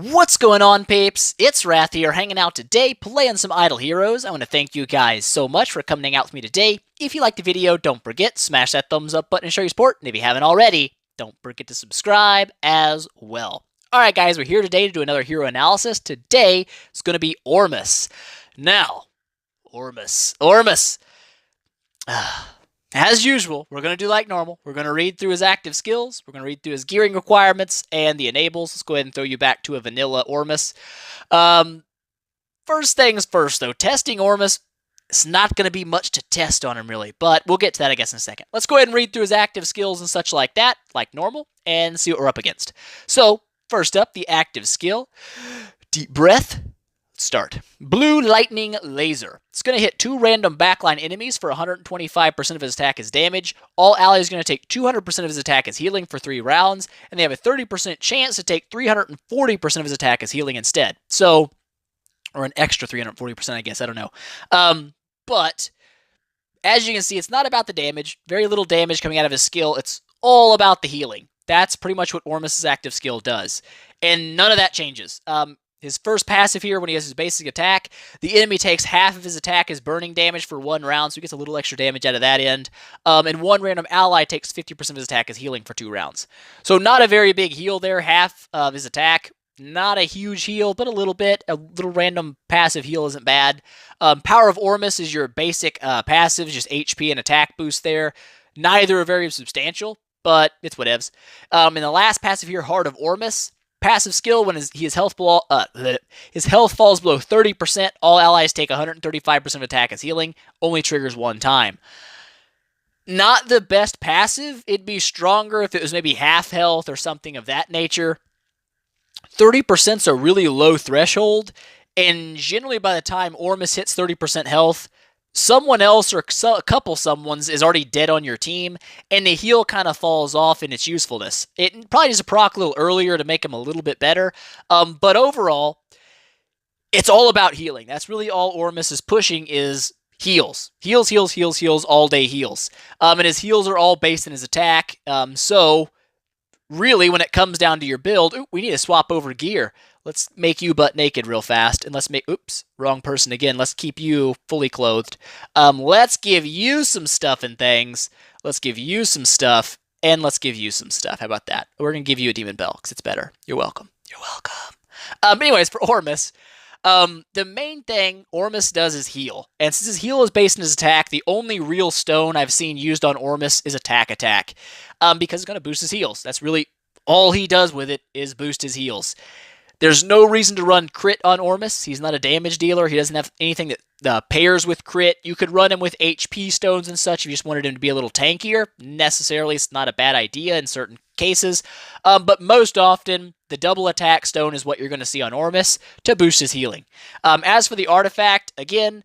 What's going on, peeps? It's Wrath here, hanging out today, playing some Idle Heroes. I want to thank you guys so much for coming out with me today. If you liked the video, don't forget, smash that thumbs up button and show your support. And if you haven't already, don't forget to subscribe as well. Alright guys, we're here today to do another hero analysis. Today, it's going to be Ormus. Now, Ormus. As usual, we're going to do like normal. We're going to read through his active skills. We're going to read through his gearing requirements and the enables. Let's go ahead and throw you back to a vanilla Ormus. First things first, though. Testing Ormus, it's not going to be much to test on him, really. But we'll get to that, I guess, in a second. Let's go ahead and read through his active skills and such like that, like normal, and see what we're up against. So, first up, the active skill. Deep breath. Start. Blue Lightning Laser. It's going to hit 2 random backline enemies for 125% of his attack as damage. All allies are going to take 200% of his attack as healing for 3 rounds, and they have a 30% chance to take 340% of his attack as healing instead. So, or an extra 340%, I guess, I don't know. But, as you can see, it's not about the damage. Very little damage coming out of his skill. It's all about the healing. That's pretty much what Ormus' active skill does. And none of that changes. His first passive here, when he has his basic attack, the enemy takes half of his attack as burning damage for 1 round, so he gets a little extra damage out of that end. And 1 random ally takes 50% of his attack as healing for 2 rounds. So not a very big heal there, half of his attack. Not a huge heal, but a little bit. A little random passive heal isn't bad. Power of Ormus is your basic passive, just HP and attack boost there. Neither are very substantial, but it's whatevs. And the last passive here, Heart of Ormus. Passive skill, when his health falls below 30%, all allies take 135% of attack as healing, only triggers 1 time. Not the best passive. It'd be stronger if it was maybe half health or something of that nature. 30% is a really low threshold, and generally by the time Ormus hits 30% health, someone else or a couple someones is already dead on your team, and the heal kind of falls off in its usefulness. It probably needs to proc a little earlier to make him a little bit better, but overall, it's all about healing. That's really all Ormus is pushing is heals. Heals, all day heals. And his heals are all based on his attack, so really when it comes down to your build, we need to swap over gear. Let's make you butt naked real fast, and let's make, oops, wrong person again. Let's keep you fully clothed. Let's give you some stuff and things. Let's give you some stuff, and let's give you some stuff. How about that? We're going to give you a demon bell, because it's better. You're welcome. You're welcome. Anyways, for Ormus, the main thing Ormus does is heal. And since his heal is based on his attack, the only real stone I've seen used on Ormus is attack. Because it's going to boost his heals. That's really all he does with it is boost his heals. There's no reason to run crit on Ormus. He's not a damage dealer. He doesn't have anything that pairs with crit. You could run him with HP stones and such if you just wanted him to be a little tankier. Necessarily, it's not a bad idea in certain cases. But most often, the double attack stone is what you're going to see on Ormus to boost his healing. As for the artifact, again,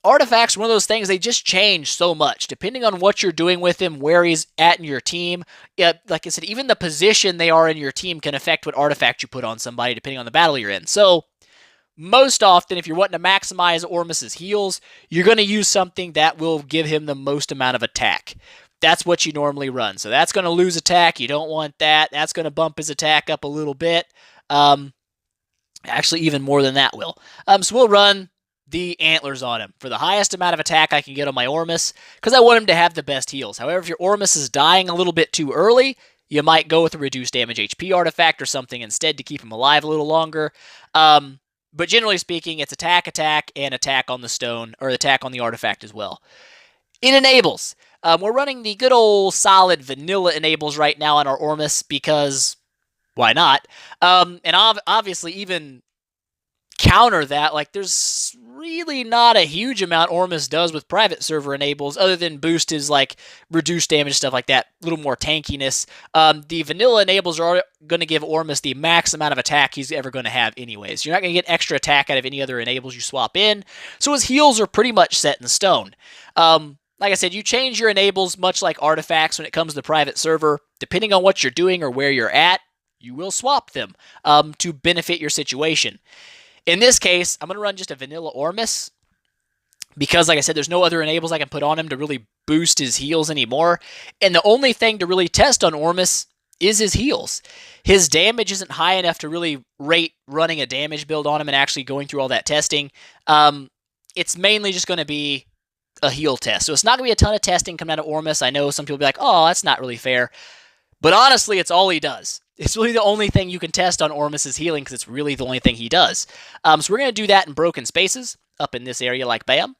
artifacts are one of those things, they just change so much. Depending on what you're doing with him, where he's at in your team. Like I said, even the position they are in your team can affect what artifact you put on somebody, depending on the battle you're in. So, most often, if you're wanting to maximize Ormus's heals, you're going to use something that will give him the most amount of attack. That's what you normally run. So that's going to lose attack. You don't want that. That's going to bump his attack up a little bit. Actually, even more than that will. So we'll run the antlers on him for the highest amount of attack I can get on my Ormus, because I want him to have the best heals. However, if your Ormus is dying a little bit too early, you might go with a reduced damage HP artifact or something instead to keep him alive a little longer. But generally speaking, it's attack, and attack on the stone, or attack on the artifact as well. It enables. We're running the good old solid vanilla enables right now on our Ormus, because why not? And obviously even counter that, like there's really not a huge amount Ormus does with private server enables other than boost his like reduced damage, stuff like that, a little more tankiness. The vanilla enables are going to give Ormus the max amount of attack he's ever going to have anyways. You're not going to get extra attack out of any other enables you swap in, so his heals are pretty much set in stone. Like I said, you change your enables much like artifacts when it comes to private server. Depending on what you're doing or where you're at, you will swap them to benefit your situation. In this case, I'm going to run just a vanilla Ormus because, like I said, there's no other enables I can put on him to really boost his heals anymore. And the only thing to really test on Ormus is his heals. His damage isn't high enough to really rate running a damage build on him and actually going through all that testing. It's mainly just going to be a heal test. So it's not going to be a ton of testing coming out of Ormus. I know some people will be like, oh, that's not really fair. But honestly, it's all he does. It's really the only thing you can test on Ormus is healing because it's really the only thing he does. So we're going to do that in broken spaces up in this area like bam.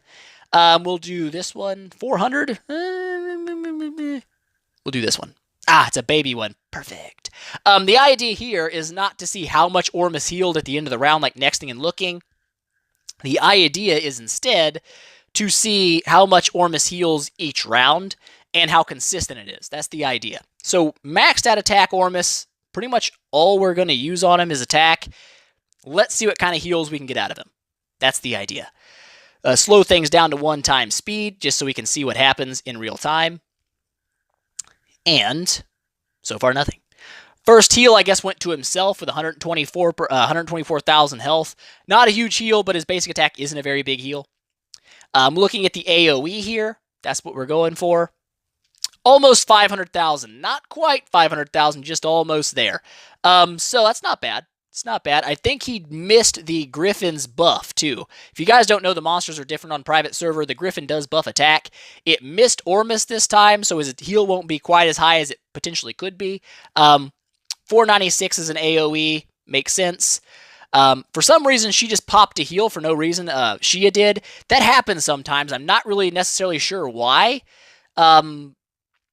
We'll do this one, 400. We'll do this one. It's a baby one. Perfect. The idea here is not to see how much Ormus healed at the end of the round, like nexting and looking. The idea is instead to see how much Ormus heals each round and how consistent it is. That's the idea. So maxed out attack Ormus, pretty much all we're going to use on him is attack. Let's see what kind of heals we can get out of him. That's the idea. Slow things down to 1 time speed, just so we can see what happens in real time. And so far, nothing. First heal, I guess, went to himself with 124,000 health. Not a huge heal, but his basic attack isn't a very big heal. Looking at the AoE here, that's what we're going for. Almost 500,000. Not quite 500,000, just almost there. So that's not bad. It's not bad. I think he missed the Griffin's buff, too. If you guys don't know, the monsters are different on private server. The Griffin does buff attack. It missed Ormus this time, so his heal won't be quite as high as it potentially could be. 496 is an AoE. Makes sense. For some reason, she just popped a heal for no reason. Shia did. That happens sometimes. I'm not really necessarily sure why.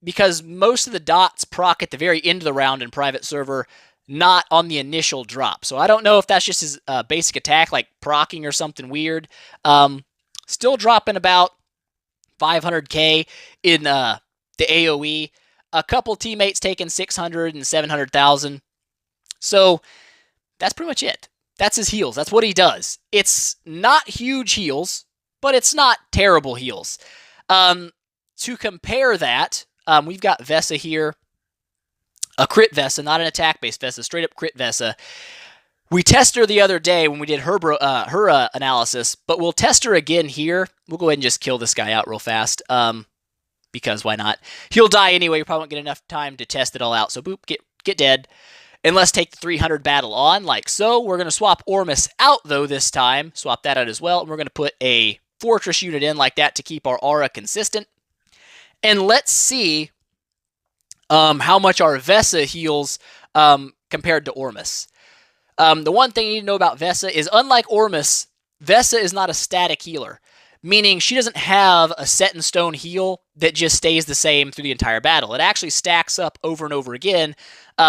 Because most of the dots proc at the very end of the round in private server, not on the initial drop. So I don't know if that's just his basic attack, like procking or something weird. Still dropping about 500k in the AoE. A couple teammates taking 600 and 700,000. So that's pretty much it. That's his heals. That's what he does. It's not huge heals, but it's not terrible heals. To compare that, we've got Vesa here. A crit Vesa, not an attack-based Vesa, straight up crit Vesa. We tested her the other day when we did her analysis, but we'll test her again here. We'll go ahead and just kill this guy out real fast, because why not? He'll die anyway. You probably won't get enough time to test it all out. So boop, get dead. And let's take the 300 battle on, like so. We're going to swap Ormus out, though, this time. Swap that out as well. And we're going to put a Fortress unit in like that to keep our aura consistent. And let's see how much our Vesa heals compared to Ormus. The one thing you need to know about Vesa is, unlike Ormus, Vesa is not a static healer, meaning she doesn't have a set-in-stone heal that just stays the same through the entire battle. It actually stacks up over and over again,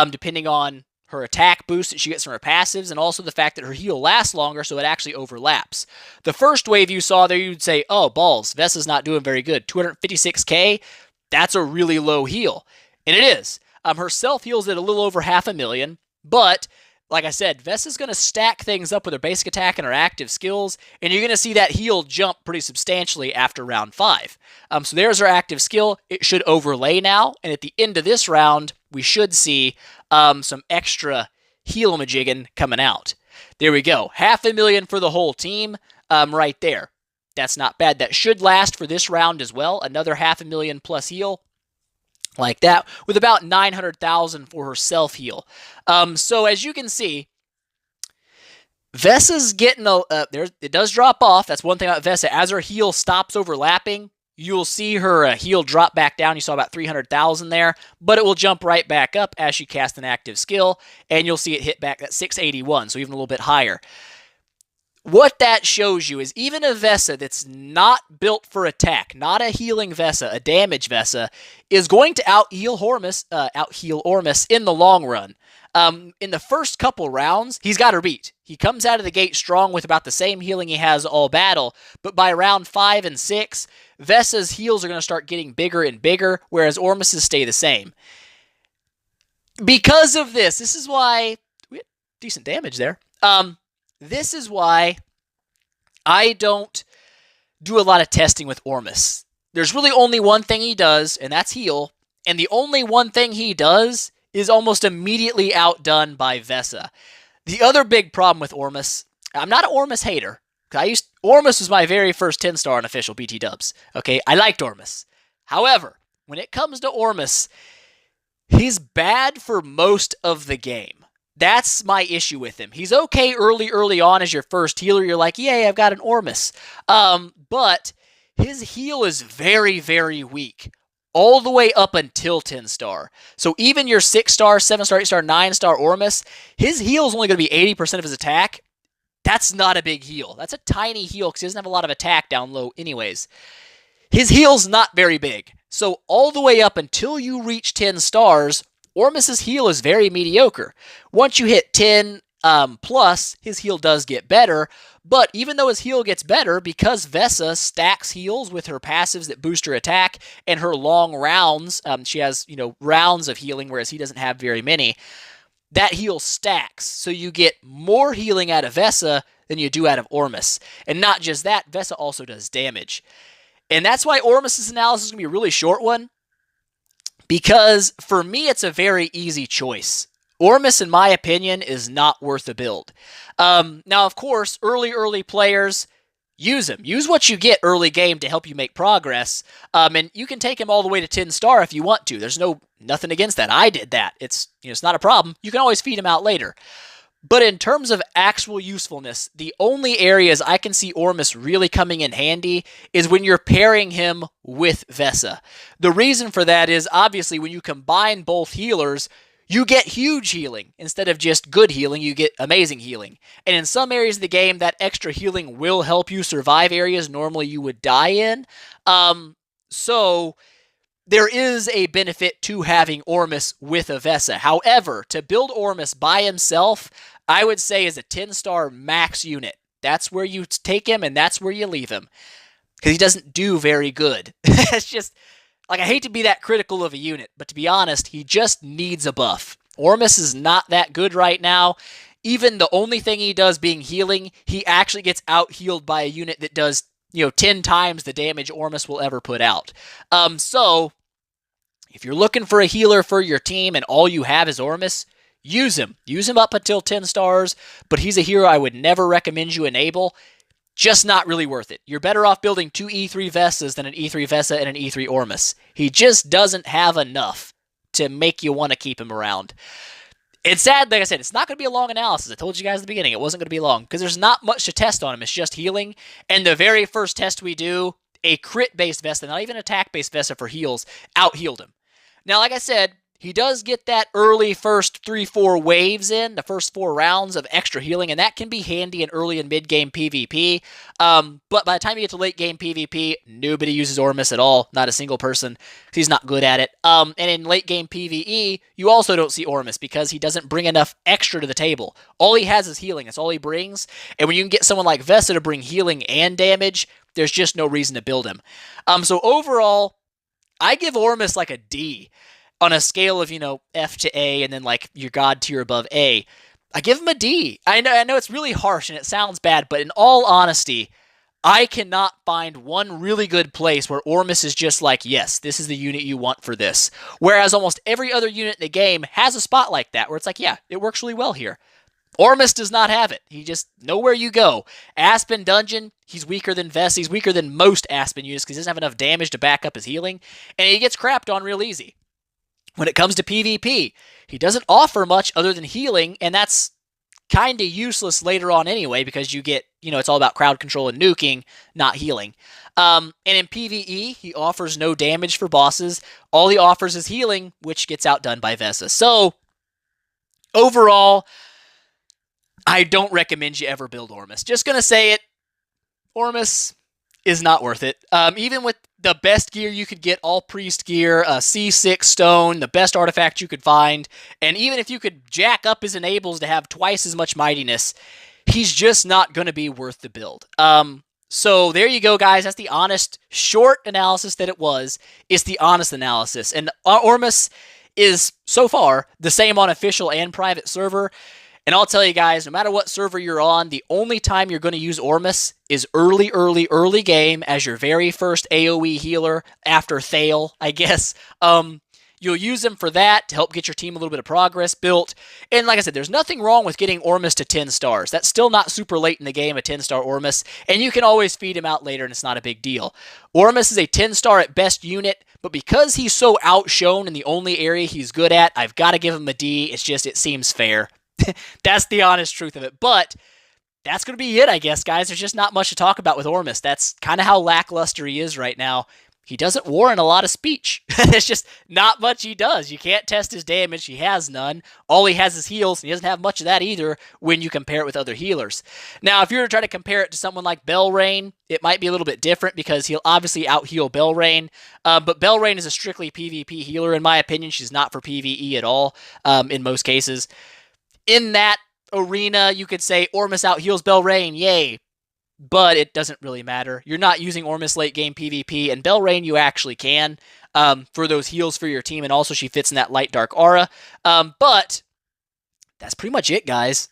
depending on her attack boost that she gets from her passives, and also the fact that her heal lasts longer, so it actually overlaps. The first wave you saw there, you'd say, oh, balls, Vesa's not doing very good. 256k, that's a really low heal. And it is. Her self-heal's at a little over 500,000, but like I said, Vesa's going to stack things up with her basic attack and her active skills, and you're going to see that heal jump pretty substantially after round 5. So there's her active skill. It should overlay now, and at the end of this round, we should see some extra heal majiggin coming out. There we go. 500,000 for the whole team right there. That's not bad. That should last for this round as well. Another 500,000 plus heal. Like that, with about 900,000 for her self-heal. So as you can see, Vesa's getting it does drop off. That's one thing about Vesa. As her heal stops overlapping, you'll see her heal drop back down. You saw about 300,000 there, but it will jump right back up as she casts an active skill, and you'll see it hit back at 681, so even a little bit higher. What that shows you is even a Vesa that's not built for attack, not a healing Vesa, a damage Vesa, is going to out-heal Ormus in the long run. In the first couple rounds, he's got her beat. He comes out of the gate strong with about the same healing he has all battle, but by round 5 and 6, Vesa's heals are going to start getting bigger and bigger, whereas Ormus's stay the same. Because of this is why we had decent damage there. This is why I don't do a lot of testing with Ormus. There's really only one thing he does, and that's heal. And the only one thing he does is almost immediately outdone by Vesa. The other big problem with Ormus, I'm not an Ormus hater. Ormus was my very first 10-star on official BT dubs. Okay, I liked Ormus. However, when it comes to Ormus, He's bad for most of the game. That's my issue with him. He's okay early on as your first healer. You're like, yay, I've got an Ormus. But his heal is very, very weak. All the way up until 10 star. So even your 6 star, 7 star, 8 star, 9 star Ormus, his heal is only going to be 80% of his attack. That's not a big heal. That's a tiny heal because he doesn't have a lot of attack down low anyways. His heal's not very big. So all the way up until you reach 10 stars, Ormus's heal is very mediocre. Once you hit 10 plus, his heal does get better. But even though his heal gets better, because Vesa stacks heals with her passives that boost her attack and her long rounds, she has, rounds of healing, whereas he doesn't have very many, that heal stacks. So you get more healing out of Vesa than you do out of Ormus. And not just that, Vesa also does damage. And that's why Ormus's analysis is going to be a really short one, because for me, it's a very easy choice. Ormus, in my opinion, is not worth a build. Now, of course, early players, use him. Use what you get early game to help you make progress. And you can take him all the way to 10 star if you want to. There's nothing against that. I did that. It's not a problem. You can always feed him out later. But in terms of actual usefulness, the only areas I can see Ormus really coming in handy is when you're pairing him with Vesa. The reason for that is, obviously, when you combine both healers, you get huge healing. Instead of just good healing, you get amazing healing. And in some areas of the game, that extra healing will help you survive areas normally you would die in. So there is a benefit to having Ormus with a Vesa. However, to build Ormus by himself, I would say is a 10-star max unit. That's where you take him and that's where you leave him. Because he doesn't do very good. It's just, I hate to be that critical of a unit, but to be honest, he just needs a buff. Ormus is not that good right now. Even the only thing he does being healing, he actually gets out-healed by a unit that does, 10 times the damage Ormus will ever put out. So, if you're looking for a healer for your team and all you have is Ormus, use him. Use him up until 10 stars, but he's a hero I would never recommend you enable. Just not really worth it. You're better off building 2 E3 Vesas than an E3 Vesa and an E3 Ormus. He just doesn't have enough to make you want to keep him around. It's sad, like I said, it's not going to be a long analysis. I told you guys at the beginning it wasn't going to be long, because there's not much to test on him. It's just healing. And the very first test we do, a crit-based Vesa, not even attack-based Vesa for heals, out-healed him. Now, like I said, he does get that early first 3-4 waves in, the first 4 rounds of extra healing, and that can be handy in early and mid-game PvP. But by the time you get to late-game PvP, nobody uses Ormus at all, not a single person, because he's not good at it. And in late-game PvE, you also don't see Ormus, because he doesn't bring enough extra to the table. All he has is healing, that's all he brings, and when you can get someone like Vesa to bring healing and damage, there's just no reason to build him. So overall, I give Ormus like a D. On a scale of, F to A and then your God tier above A, I give him a D. I know it's really harsh and it sounds bad, but in all honesty, I cannot find one really good place where Ormus is just yes, this is the unit you want for this. Whereas almost every other unit in the game has a spot like that where it's yeah, it works really well here. Ormus does not have it. He just, nowhere you go. Aspen Dungeon, he's weaker than Vesa. He's weaker than most Aspen units because he doesn't have enough damage to back up his healing, and he gets crapped on real easy. When it comes to PvP, he doesn't offer much other than healing, and that's kind of useless later on anyway, because you get, it's all about crowd control and nuking, not healing. And in PvE, he offers no damage for bosses. All he offers is healing, which gets outdone by Vesa. So, overall, I don't recommend you ever build Ormus. Just gonna say it, Ormus is not worth it. Even with the best gear you could get, all priest gear, C6 stone, the best artifact you could find, and even if you could jack up his enables to have twice as much mightiness, he's just not going to be worth the build. So there you go, guys. That's the honest, short analysis that it was. It's the honest analysis. And Ormus is, so far, the same on official and private server. And I'll tell you guys, no matter what server you're on, the only time you're going to use Ormus is early game as your very first AoE healer after Thale, I guess. You'll use him for that to help get your team a little bit of progress built. And like I said, there's nothing wrong with getting Ormus to 10 stars. That's still not super late in the game, a 10-star Ormus. And you can always feed him out later, and it's not a big deal. Ormus is a 10-star at best unit, but but because he's so outshone in the only area he's good at, I've got to give him a D. It's just, it seems fair. That's the honest truth of it. But that's going to be it, I guess, guys. There's just not much to talk about with Ormus. That's kind of how lackluster he is right now. He doesn't warrant a lot of speech. There's just not much he does. You can't test his damage. He has none. All he has is heals, and he doesn't have much of that either when you compare it with other healers. Now, if you were to try to compare it to someone like Belrain, it might be a little bit different because he'll obviously out-heal Belrain, but Belrain is a strictly PvP healer, in my opinion. She's not for PvE at all in most cases. In that arena, you could say Ormus out-heals Belrain, yay. But it doesn't really matter. You're not using Ormus late game PvP, and Belrain you actually can for those heals for your team, and also she fits in that light dark aura. But that's pretty much it, guys.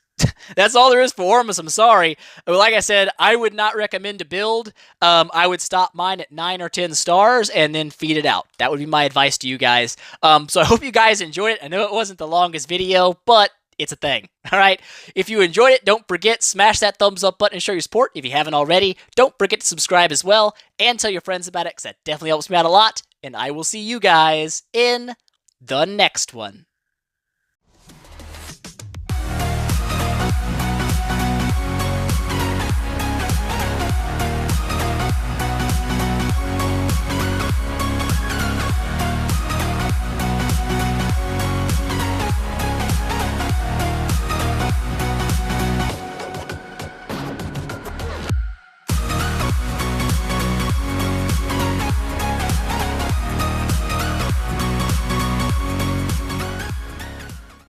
That's all there is for Ormus. I'm sorry. Like I said, I would not recommend to build. I would stop mine at 9 or 10 stars and then feed it out. That would be my advice to you guys. So I hope you guys enjoyed it. I know it wasn't the longest video, but it's a thing. All right. If you enjoyed it, don't forget, smash that thumbs up button and show your support. If you haven't already, don't forget to subscribe as well and tell your friends about it because that definitely helps me out a lot. And I will see you guys in the next one.